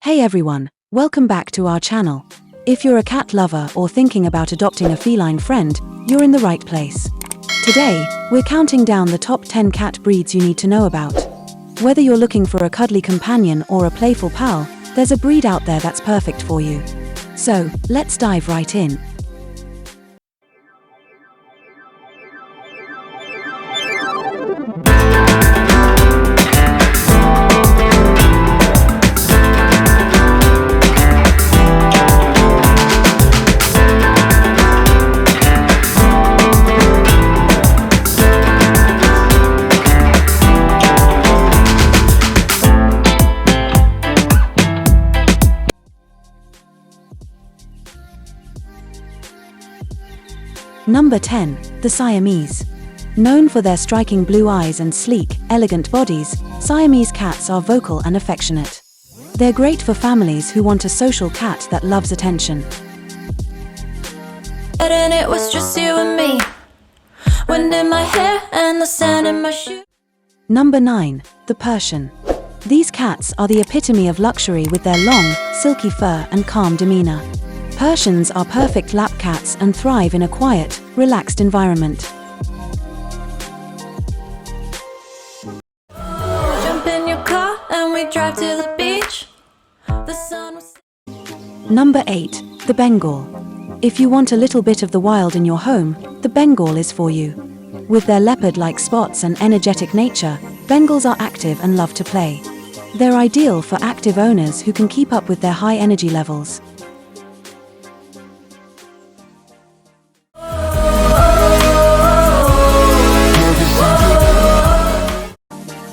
Hey everyone, welcome back to our channel. If you're a cat lover or thinking about adopting a feline friend, you're in the right place. Today, we're counting down the top 10 cat breeds you need to know about. Whether you're looking for a cuddly companion or a playful pal, there's a breed out there that's perfect for you. So, let's dive right in. Number 10, the Siamese. Known for their striking blue eyes and sleek, elegant bodies, Siamese cats are vocal and affectionate. They're great for families who want a social cat that loves attention. And it was just you and me. Wind in my hair and the sand in my shoe. Number 9, the Persian. These cats are the epitome of luxury with their long, silky fur and calm demeanor. Persians are perfect lap cats and thrive in a quiet, relaxed environment. Jump in your car and we drive to the beach. The sun was... Number 8, the Bengal. If you want a little bit of the wild in your home, the Bengal is for you. With their leopard-like spots and energetic nature, Bengals are active and love to play. They're ideal for active owners who can keep up with their high energy levels.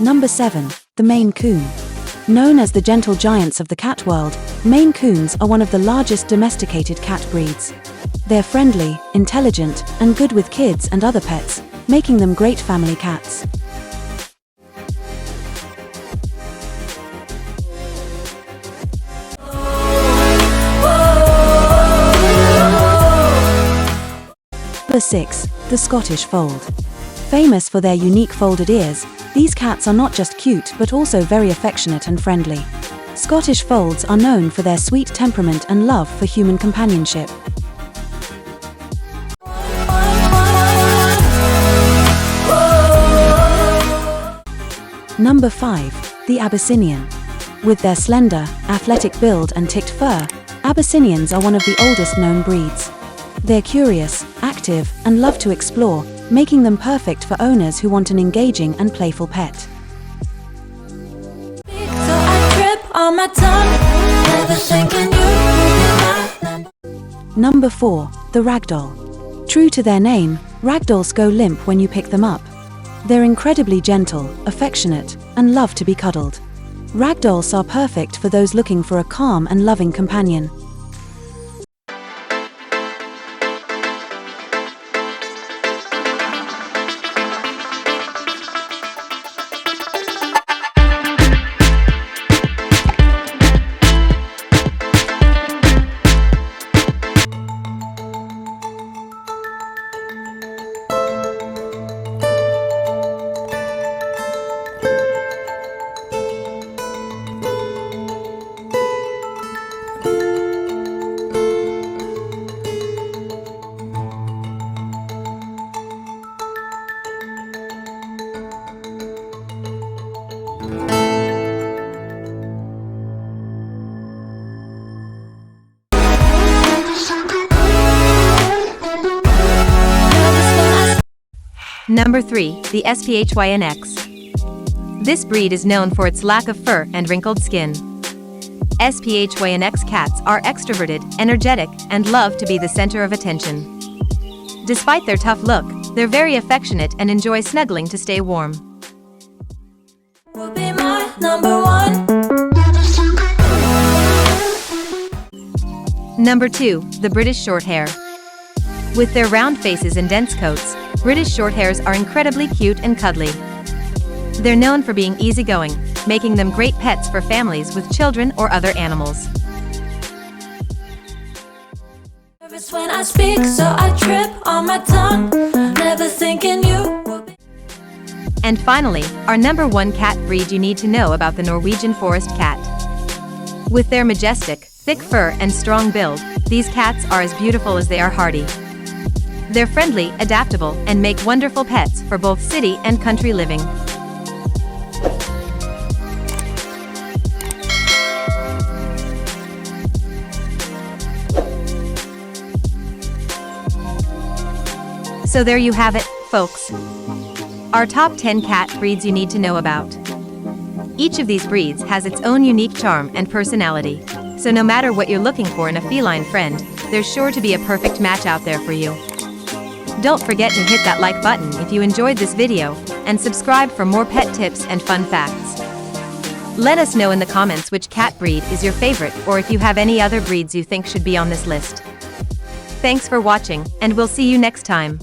Number 7, the Maine Coon. Known as the gentle giants of the cat world, Maine Coons are one of the largest domesticated cat breeds. They're friendly, intelligent, and good with kids and other pets, making them great family cats. Number 6, the Scottish Fold. Famous for their unique folded ears, these cats are not just cute but also very affectionate and friendly. Scottish Folds are known for their sweet temperament and love for human companionship. Number 5, the Abyssinian. With their slender, athletic build and ticked fur, Abyssinians are one of the oldest known breeds. They're curious, active, and love to explore, making them perfect for owners who want an engaging and playful pet. So I trip on my tongue, never thinking you would be my... Number 4, the Ragdoll. True to their name, Ragdolls go limp when you pick them up. They're incredibly gentle, affectionate, and love to be cuddled. Ragdolls are perfect for those looking for a calm and loving companion. Number 3, the SPHYNX. This breed is known for its lack of fur and wrinkled skin. SPHYNX cats are extroverted, energetic, and love to be the center of attention. Despite their tough look, they're very affectionate and enjoy snuggling to stay warm. Will be my number 1. Number 2, the British Shorthair. With their round faces and dense coats, British Shorthairs are incredibly cute and cuddly. They're known for being easygoing, making them great pets for families with children or other animals. Nervous when I speak, so I trip on my tongue, never thinking you would be... And finally, our number 1 cat breed you need to know about: the Norwegian forest cat. With their majestic, thick fur and strong build, these cats are as beautiful as they are hardy. They're friendly, adaptable, and make wonderful pets for both city and country living. So there you have it, folks. Our top 10 cat breeds you need to know about. Each of these breeds has its own unique charm and personality, so no matter what you're looking for in a feline friend, there's sure to be a perfect match out there for you. Don't forget to hit that like button if you enjoyed this video, and subscribe for more pet tips and fun facts. Let us know in the comments which cat breed is your favorite, or if you have any other breeds you think should be on this list. Thanks for watching, and we'll see you next time.